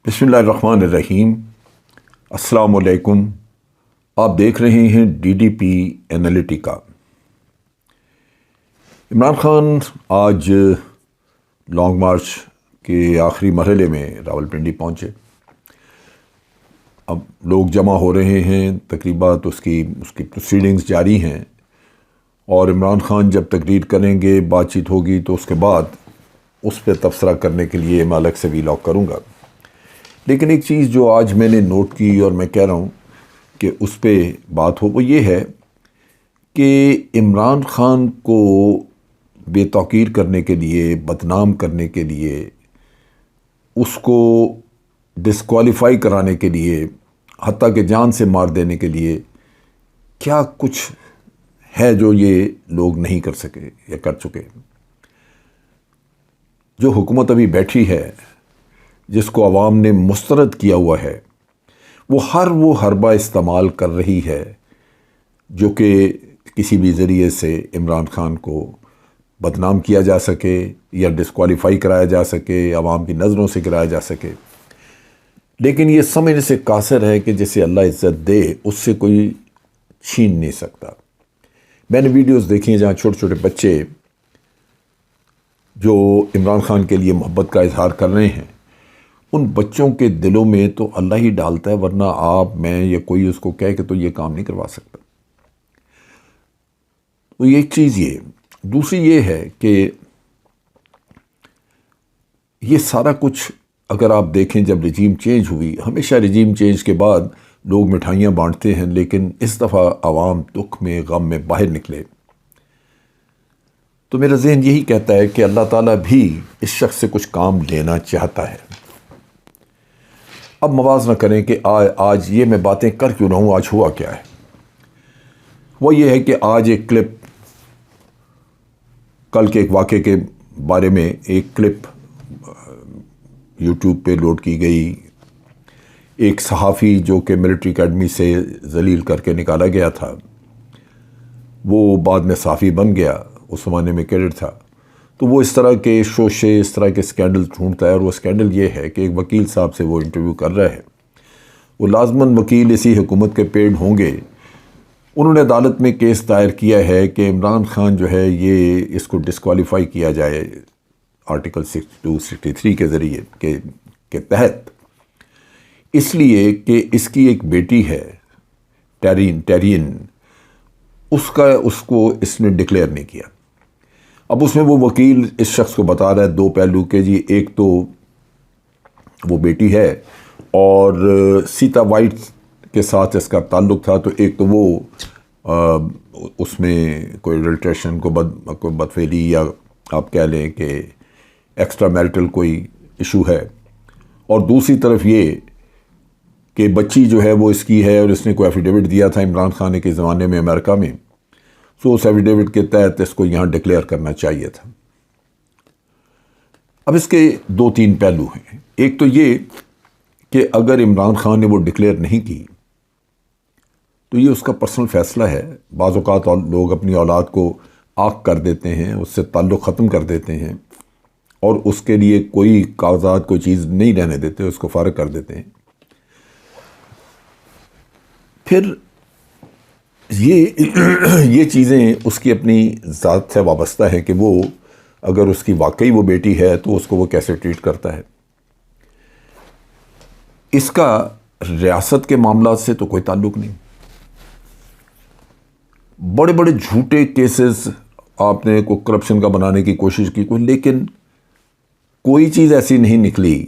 بسم اللہ الرحمن الرحیم۔ السلام علیکم۔ آپ دیکھ رہے ہیں D D P analytica. Imran Khan آج لانگ مارچ کے آخری مرحلے میں راولپنڈی پہنچے۔ اب لوگ جمع ہو رہے ہیں، تقریبات اس کی پروسیڈنگز جاری ہیں، اور عمران خان جب تقریر کریں گے، بات چیت ہوگی، تو اس کے بعد اس پہ تبصرہ کرنے کے لیے میں الگ سے ویلاگ کروں گا۔ لیکن ایک چیز جو آج میں نے نوٹ کی اور میں کہہ رہا ہوں کہ اس پہ بات ہو، وہ یہ ہے کہ عمران خان کو بے توقیر کرنے کے لیے، بدنام کرنے کے لیے، اس کو ڈسکوالیفائی کرانے کے لیے، حتیٰ کہ جان سے مار دینے کے لیے کیا کچھ ہے جو یہ لوگ نہیں کر سکے یا کر چکے۔ جو حکومت ابھی بیٹھی ہے، جس کو عوام نے مسترد کیا ہوا ہے، وہ حربہ استعمال کر رہی ہے جو کہ کسی بھی ذریعے سے عمران خان کو بدنام کیا جا سکے یا ڈسکوالیفائی کرایا جا سکے، عوام کی نظروں سے گرایا جا سکے۔ لیکن یہ سمجھنے سے قاصر ہے کہ جسے اللہ عزت دے اس سے کوئی چھین نہیں سکتا۔ میں نے ویڈیوز دیکھی ہیں جہاں چھوٹے چھوٹے بچے جو عمران خان کے لیے محبت کا اظہار کر رہے ہیں، ان بچوں کے دلوں میں تو اللہ ہی ڈالتا ہے، ورنہ آپ، میں یا کوئی اس کو کہے کہ تو یہ کام نہیں کروا سکتا۔ تو یہ ایک چیز یہ۔ دوسری یہ ہے کہ یہ سارا کچھ اگر آپ دیکھیں، جب رجیم چینج ہوئی، ہمیشہ رجیم چینج کے بعد لوگ مٹھائیاں بانٹتے ہیں، لیکن اس دفعہ عوام دکھ میں، غم میں باہر نکلے۔ تو میرا ذہن یہی کہتا ہے کہ اللہ تعالیٰ بھی اس شخص سے کچھ کام لینا چاہتا ہے۔ اب موازنہ کریں کہ آج یہ میں باتیں کر کیوں رہا ہوں، آج ہوا کیا ہے۔ وہ یہ ہے کہ آج ایک کلپ، کل کے ایک واقعے کے بارے میں ایک کلپ یوٹیوب پہ لوڈ کی گئی۔ ایک صحافی جو کہ ملٹری اکیڈمی سے ذلیل کر کے نکالا گیا تھا، وہ بعد میں صحافی بن گیا، اس زمانے میں کیڈٹ تھا۔ تو وہ اس طرح کے شوشے، اس طرح کے سکینڈل ڈھونڈتا ہے، اور وہ سکینڈل یہ ہے کہ ایک وکیل صاحب سے وہ انٹرویو کر رہا ہے۔ وہ لازماً وکیل اسی حکومت کے پیڈ ہوں گے۔ انہوں نے عدالت میں کیس دائر کیا ہے کہ عمران خان جو ہے، یہ اس کو ڈسکوالیفائی کیا جائے آرٹیکل 62-63 کے ذریعے کے تحت، اس لیے کہ اس کی ایک بیٹی ہے ٹیرین، اس کو اس نے ڈکلیئر نہیں کیا۔ اب اس میں وہ وکیل اس شخص کو بتا رہا ہے دو پہلو کے، جی ایک تو وہ بیٹی ہے، اور سیتا وائٹ کے ساتھ اس کا تعلق تھا، تو ایک تو وہ اس میں کوئی ایڈلٹریشن کو بدفعلی، یا آپ کہہ لیں کہ ایکسٹرا میرٹل کوئی ایشو ہے، اور دوسری طرف یہ کہ بچی جو ہے وہ اس کی ہے، اور اس نے کوئی ایفیڈیوٹ دیا تھا عمران خان کے زمانے میں امریکہ میں، تو اس ایفیڈیوٹ کے تحت اس کو یہاں ڈکلیئر کرنا چاہیے تھا۔ اب اس کے دو تین پہلو ہیں۔ ایک تو یہ کہ اگر عمران خان نے وہ ڈکلیئر نہیں کی تو یہ اس کا پرسنل فیصلہ ہے۔ بعض اوقات لوگ اپنی اولاد کو آگ کر دیتے ہیں، اس سے تعلق ختم کر دیتے ہیں، اور اس کے لیے کوئی کاغذات، کوئی چیز نہیں رہنے دیتے، اس کو فارغ کر دیتے ہیں۔ پھر یہ چیزیں اس کی اپنی ذات سے وابستہ ہے کہ وہ اگر اس کی واقعی وہ بیٹی ہے تو اس کو وہ کیسے ٹریٹ کرتا ہے۔ اس کا ریاست کے معاملات سے تو کوئی تعلق نہیں۔ بڑے بڑے جھوٹے کیسز آپ نے کو کرپشن کا بنانے کی کوشش کی، لیکن کوئی چیز ایسی نہیں نکلی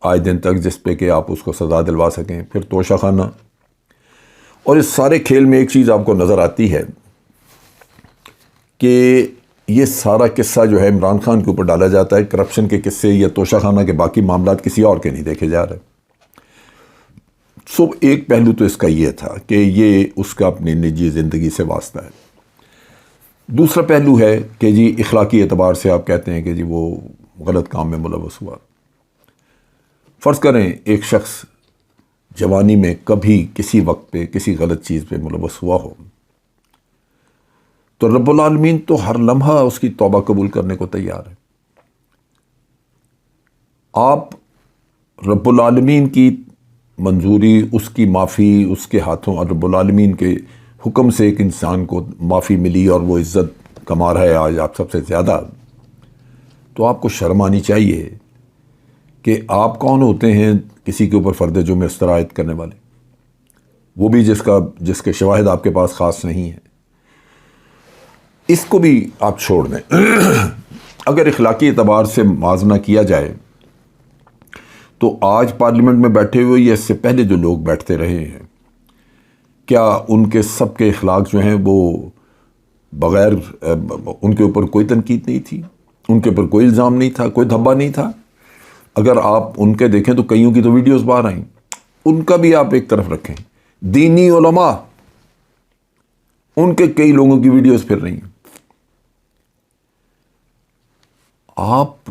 آج دن تک جس پہ کہ آپ اس کو سزا دلوا سکیں۔ پھر توشہ خانہ، اور اس سارے کھیل میں ایک چیز آپ کو نظر آتی ہے کہ یہ سارا قصہ جو ہے عمران خان کے اوپر ڈالا جاتا ہے، کرپشن کے قصے یا توشہ خانہ کے باقی معاملات کسی اور کے نہیں دیکھے جا رہے۔ ایک پہلو تو اس کا یہ تھا کہ یہ اس کا اپنی نجی زندگی سے واسطہ ہے۔ دوسرا پہلو ہے کہ جی اخلاقی اعتبار سے آپ کہتے ہیں کہ جی وہ غلط کام میں ملوث ہوا۔ فرض کریں ایک شخص جوانی میں کبھی کسی وقت پہ کسی غلط چیز پہ ملوث ہوا ہو، تو رب العالمین تو ہر لمحہ اس کی توبہ قبول کرنے کو تیار ہے۔ آپ رب العالمین کی منظوری، اس کی معافی اس کے ہاتھوں، اور رب العالمین کے حکم سے ایک انسان کو معافی ملی اور وہ عزت کما رہا ہے آج آپ سب سے زیادہ، تو آپ کو شرم آنی چاہیے کہ آپ کون ہوتے ہیں کسی کے اوپر فرد جرم اس طرح عائد کرنے والے، وہ بھی جس کے شواہد آپ کے پاس خاص نہیں ہیں۔ اس کو بھی آپ چھوڑ دیں۔ اگر اخلاقی اعتبار سے موازنہ کیا جائے تو آج پارلیمنٹ میں بیٹھے ہوئے یا اس سے پہلے جو لوگ بیٹھتے رہے ہیں، کیا ان کے سب کے اخلاق جو ہیں وہ بغیر ان کے اوپر کوئی تنقید نہیں تھی، ان کے اوپر کوئی الزام نہیں تھا، کوئی دھبا نہیں تھا؟ اگر آپ ان کے دیکھیں تو کئیوں کی تو ویڈیوز باہر آئیں، ان کا بھی آپ ایک طرف رکھیں۔ دینی علماء، ان کے کئی لوگوں کی ویڈیوز پھر رہی ہیں۔ آپ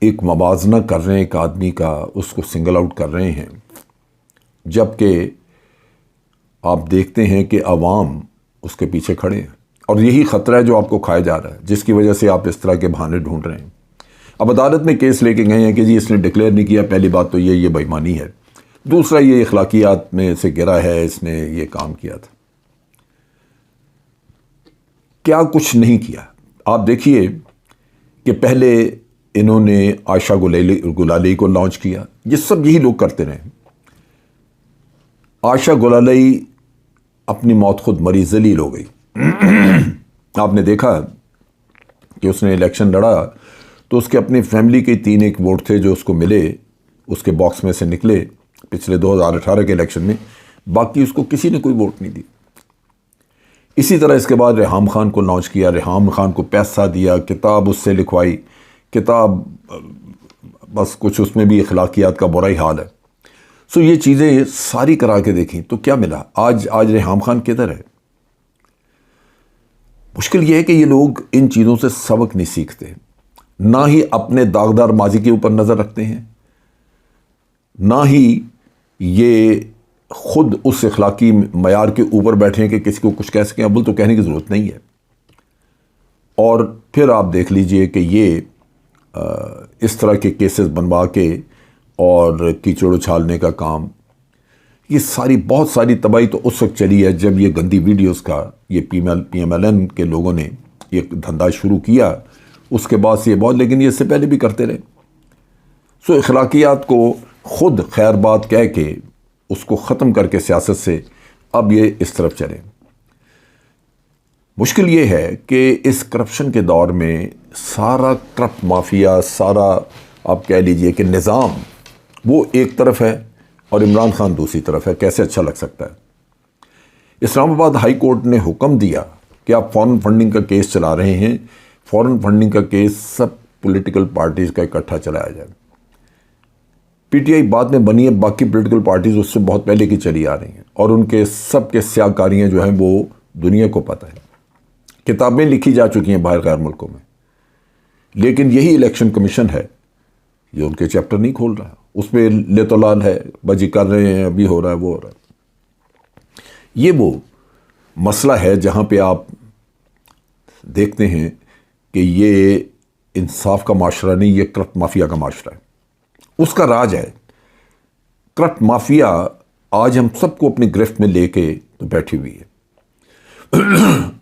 ایک موازنہ کر رہے ہیں ایک آدمی کا، اس کو سنگل آؤٹ کر رہے ہیں، جبکہ آپ دیکھتے ہیں کہ عوام اس کے پیچھے کھڑے ہیں، اور یہی خطرہ ہے جو آپ کو کھایا جا رہا ہے، جس کی وجہ سے آپ اس طرح کے بہانے ڈھونڈ رہے ہیں۔ اب عدالت میں کیس لے کے گئے ہیں کہ جی اس نے ڈکلیئر نہیں کیا، پہلی بات تو یہ بے ایمانی ہے، دوسرا یہ اخلاقیات میں سے گرا ہے، اس نے یہ کام کیا تھا۔ کیا کچھ نہیں کیا۔ آپ دیکھیے کہ پہلے انہوں نے عائشہ گلالی کو لانچ کیا، یہ سب یہی لوگ کرتے رہے۔ عائشہ گلالی اپنی موت خود مری، ذلیل ہو گئی۔ آپ نے دیکھا کہ اس نے الیکشن لڑا تو اس کے اپنی فیملی کے 3 ایک ووٹ تھے جو اس کو ملے، اس کے باکس میں سے نکلے پچھلے 2018 کے الیکشن میں، باقی اس کو کسی نے کوئی ووٹ نہیں دی۔ اسی طرح اس کے بعد ریحام خان کو لانچ کیا، ریحام خان کو پیسہ دیا، کتاب اس سے لکھوائی، کتاب بس کچھ اس میں بھی اخلاقیات کا برا ہی حال ہے۔ سو یہ چیزیں ساری کرا کے دیکھیں تو کیا ملا؟ آج ریحام خان کدھر ہے؟ مشکل یہ ہے کہ یہ لوگ ان چیزوں سے سبق نہیں سیکھتے، نہ ہی اپنے داغدار ماضی کے اوپر نظر رکھتے ہیں، نہ ہی یہ خود اس اخلاقی معیار کے اوپر بیٹھے ہیں کہ کسی کو کچھ کہہ سکیں۔ ابل تو کہنے کی ضرورت نہیں ہے۔ اور پھر آپ دیکھ لیجئے کہ یہ اس طرح کے کیسز بنوا کے اور کیچڑ اچھالنے کا کام، یہ بہت ساری تباہی تو اس وقت چلی ہے جب یہ گندی ویڈیوز کا یہ پی ایم ایل این کے لوگوں نے یہ دھندا شروع کیا، اس کے بعد سے یہ بہت، لیکن یہ اس سے پہلے بھی کرتے رہے۔ سو اخلاقیات کو خود خیر بات کہہ کے اس کو ختم کر کے سیاست سے اب یہ اس طرف چلے۔ مشکل یہ ہے کہ اس کرپشن کے دور میں سارا کرپٹ مافیا، سارا آپ کہہ لیجئے کہ نظام وہ ایک طرف ہے اور عمران خان دوسری طرف ہے۔ کیسے اچھا لگ سکتا ہے؟ اسلام آباد ہائی کورٹ نے حکم دیا کہ آپ فورن فنڈنگ کا کیس چلا رہے ہیں، فورن فنڈنگ کا کیس سب پولیٹیکل پارٹیز کا اکٹھا چلایا جائے۔ پی ٹی آئی بعد میں بنی ہے، باقی پولیٹیکل پارٹیز اس سے بہت پہلے کی چلی آ رہی ہیں، اور ان کے سب کے سیاہ کاریاں جو ہیں وہ دنیا کو پتہ ہے، کتابیں لکھی جا چکی ہیں باہر غیر ملکوں میں، لیکن یہی الیکشن کمیشن ہے یہ ان کے چیپٹر نہیں کھول رہا، اس پہ لیت و لال ہے، بجی کر رہے ہیں، ابھی ہو رہا ہے، وہ ہو رہا ہے۔ یہ وہ مسئلہ ہے جہاں پہ آپ دیکھتے ہیں کہ یہ انصاف کا معاشرہ نہیں، یہ کرپٹ مافیا کا معاشرہ ہے، اس کا راج ہے۔ کرپٹ مافیا آج ہم سب کو اپنی گرفت میں لے کے تو بیٹھی ہوئی ہے۔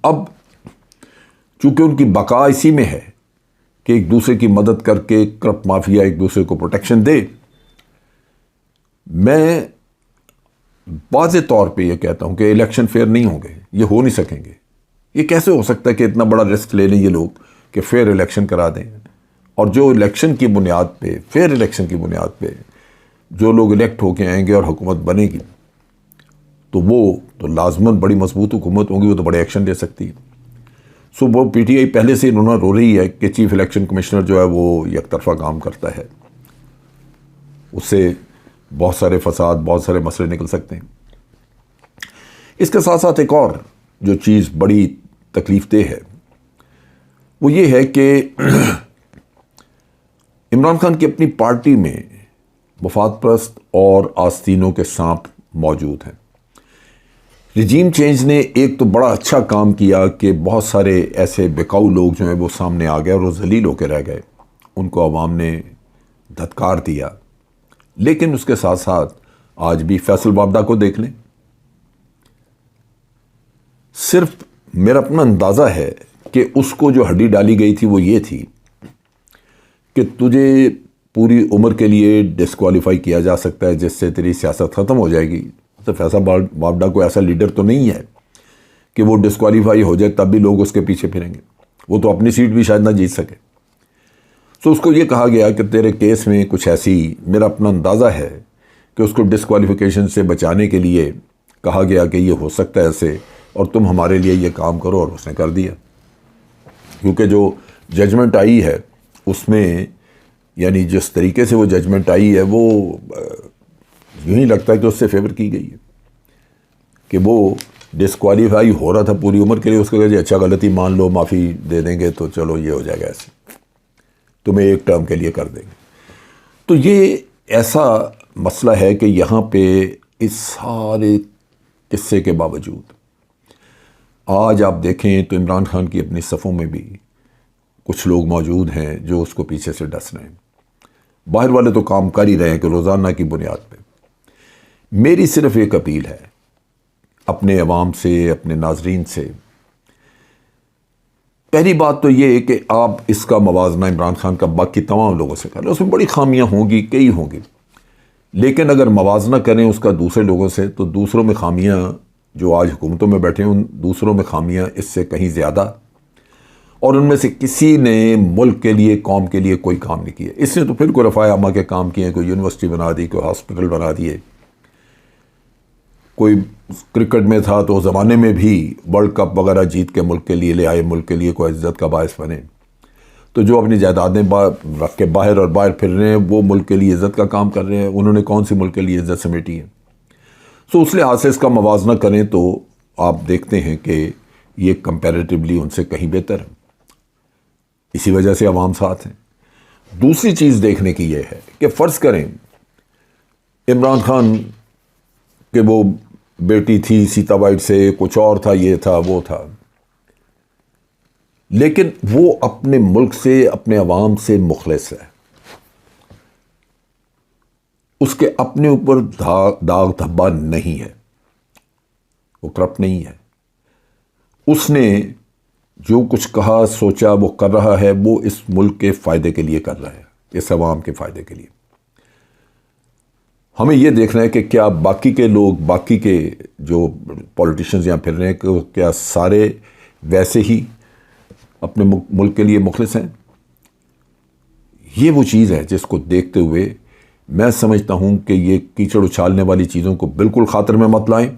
اب چونکہ ان کی بقا اسی میں ہے کہ ایک دوسرے کی مدد کر کے کرپٹ مافیا ایک دوسرے کو پروٹیکشن دے۔ میں واضح طور پہ یہ کہتا ہوں کہ الیکشن فیئر نہیں ہوں گے، یہ ہو نہیں سکیں گے۔ یہ کیسے ہو سکتا ہے کہ اتنا بڑا رسک لے لیں یہ لوگ کہ فیئر الیکشن کرا دیں، اور جو الیکشن کی بنیاد پہ، فیئر الیکشن کی بنیاد پہ جو لوگ الیکٹ ہو کے آئیں گے اور حکومت بنے گی تو وہ تو لازماً بڑی مضبوط حکومت ہوگی، وہ تو بڑے ایکشن لے سکتی ہے۔ سو وہ پی ٹی آئی پہلے سے انہوں نے رو رہی ہے کہ چیف الیکشن کمشنر جو ہے وہ یک طرفہ کام کرتا ہے، اس سے بہت سارے فساد، بہت سارے مسئلے نکل سکتے ہیں۔ اس کے ساتھ ساتھ ایک اور جو چیز بڑی تکلیف دہ ہے وہ یہ ہے کہ عمران خان کی اپنی پارٹی میں مفاد پرست اور آستینوں کے سانپ موجود ہیں۔ رجیم چینج نے ایک تو بڑا اچھا کام کیا کہ بہت سارے ایسے بکاؤ لوگ جو ہیں وہ سامنے آ گئے اور وہ ذلیل ہو کے رہ گئے، ان کو عوام نے دھتکار دیا، لیکن اس کے ساتھ ساتھ آج بھی فیصل وابڈا کو دیکھ لیں. صرف میرا اپنا اندازہ ہے کہ اس کو جو ہڈی ڈالی گئی تھی وہ یہ تھی کہ تجھے پوری عمر کے لیے ڈسکوالیفائی کیا جا سکتا ہے جس سے تیری سیاست ختم ہو جائے گی. تو فیصل وابڈا کو ایسا لیڈر تو نہیں ہے کہ وہ ڈسکوالیفائی ہو جائے تب بھی لوگ اس کے پیچھے پھریں گے. وہ تو اپنی سیٹ بھی شاید نہ جیت سکے. تو اس کو یہ کہا گیا کہ تیرے کیس میں کچھ ایسی، میرا اپنا اندازہ ہے کہ اس کو ڈسکوالیفیکیشن سے بچانے کے لیے کہا گیا کہ یہ ہو سکتا ہے ایسے اور تم ہمارے لیے یہ کام کرو، اور اس نے کر دیا. کیونکہ جو ججمنٹ آئی ہے اس میں، یعنی جس طریقے سے وہ ججمنٹ آئی ہے وہ یوں ہی لگتا ہے کہ اس سے فیور کی گئی ہے کہ وہ ڈسکوالیفائی ہو رہا تھا پوری عمر کے لیے. اس کو کہا جی اچھا غلطی مان لو، معافی دے دیں گے تو چلو یہ ہو جائے گا، ایسے تمہیں ایک ٹرم کے لیے کر دیں گے. تو یہ ایسا مسئلہ ہے کہ یہاں پہ اس سارے قصے کے باوجود آج آپ دیکھیں تو عمران خان کی اپنی صفوں میں بھی کچھ لوگ موجود ہیں جو اس کو پیچھے سے ڈس رہے ہیں. باہر والے تو کام کر ہی رہے ہیں کہ روزانہ کی بنیاد پہ. میری صرف ایک اپیل ہے اپنے عوام سے، اپنے ناظرین سے. پہلی بات تو یہ ہے کہ آپ اس کا موازنہ عمران خان کا باقی تمام لوگوں سے کریں. اس میں بڑی خامیاں ہوں گی، کئی ہوں گی، لیکن اگر موازنہ کریں اس کا دوسرے لوگوں سے تو دوسروں میں خامیاں، جو آج حکومتوں میں بیٹھے ہیں ان دوسروں میں خامیاں اس سے کہیں زیادہ، اور ان میں سے کسی نے ملک کے لیے، قوم کے لیے کوئی کام نہیں کیا. اس نے تو پھر کوئی رفاع عامہ کے کام کیے، کوئی یونیورسٹی بنا دی، کوئی ہاسپٹل بنا دیے، کوئی کرکٹ میں تھا تو زمانے میں بھی ورلڈ کپ وغیرہ جیت کے ملک کے لیے لے آئے، ملک کے لیے کوئی عزت کا باعث بنے. تو جو اپنی جائیدادیں رکھ کے باہر اور باہر پھر رہے ہیں وہ ملک کے لیے عزت کا کام کر رہے ہیں. انہوں نے کون سی ملک کے لیے عزت سمیٹی ہے؟ سو اس لحاظ سے اس کا موازنہ کریں تو آپ دیکھتے ہیں کہ یہ کمپیریٹیولی ان سے کہیں بہتر ہے. اسی وجہ سے عوام ساتھ ہیں. دوسری چیز دیکھنے کی یہ ہے کہ فرض کریں عمران خان کہ وہ بیٹی تھی سیتا وائٹ سے، کچھ اور تھا، یہ تھا وہ تھا، لیکن وہ اپنے ملک سے، اپنے عوام سے مخلص ہے. اس کے اپنے اوپر داغ دھبا نہیں ہے، وہ کرپٹ نہیں ہے. اس نے جو کچھ کہا سوچا وہ کر رہا ہے، وہ اس ملک کے فائدے کے لیے کر رہا ہے، اس عوام کے فائدے کے لیے. ہمیں یہ دیکھنا ہے کہ کیا باقی کے لوگ، باقی کے جو پولیٹیشنز یہاں پھر رہے ہیں کہ کیا سارے ویسے ہی اپنے ملک کے لیے مخلص ہیں. یہ وہ چیز ہے جس کو دیکھتے ہوئے میں سمجھتا ہوں کہ یہ کیچڑ اچھالنے والی چیزوں کو بالکل خاطر میں مت لائیں.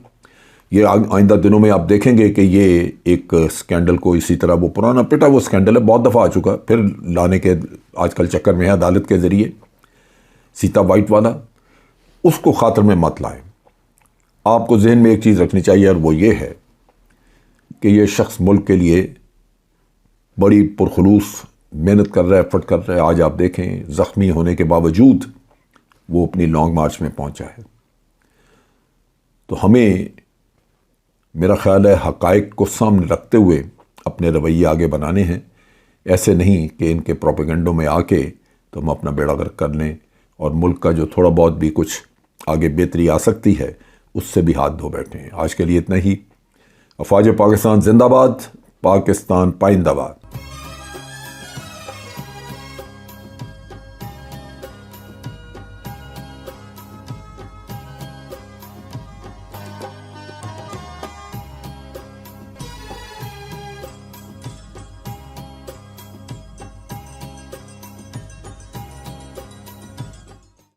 یہ آئندہ دنوں میں آپ دیکھیں گے کہ یہ ایک سکینڈل کو اسی طرح، وہ پرانا پٹا وہ سکینڈل ہے، بہت دفعہ آ چکا، پھر لانے کے آج کل چکر میں ہے عدالت کے ذریعے، سیتا وائٹ والا. اس کو خاطر میں مت لائیں. آپ کو ذہن میں ایک چیز رکھنی چاہیے اور وہ یہ ہے کہ یہ شخص ملک کے لیے بڑی پرخلوص محنت کر رہا ہے، ایفرٹ کر رہا ہے. آج آپ دیکھیں زخمی ہونے کے باوجود وہ اپنی لانگ مارچ میں پہنچا ہے. تو ہمیں، میرا خیال ہے، حقائق کو سامنے رکھتے ہوئے اپنے رویے آگے بنانے ہیں. ایسے نہیں کہ ان کے پروپیگنڈوں میں آ کے تو ہم اپنا بیڑا غرق کر لیں اور ملک کا جو تھوڑا بہت بھی کچھ آگے بہتری آ سکتی ہے اس سے بھی ہاتھ دھو بیٹھے ہیں. آج کے لیے اتنا ہی. افواج پاکستان زندہ باد، پاکستان پائندہ باد.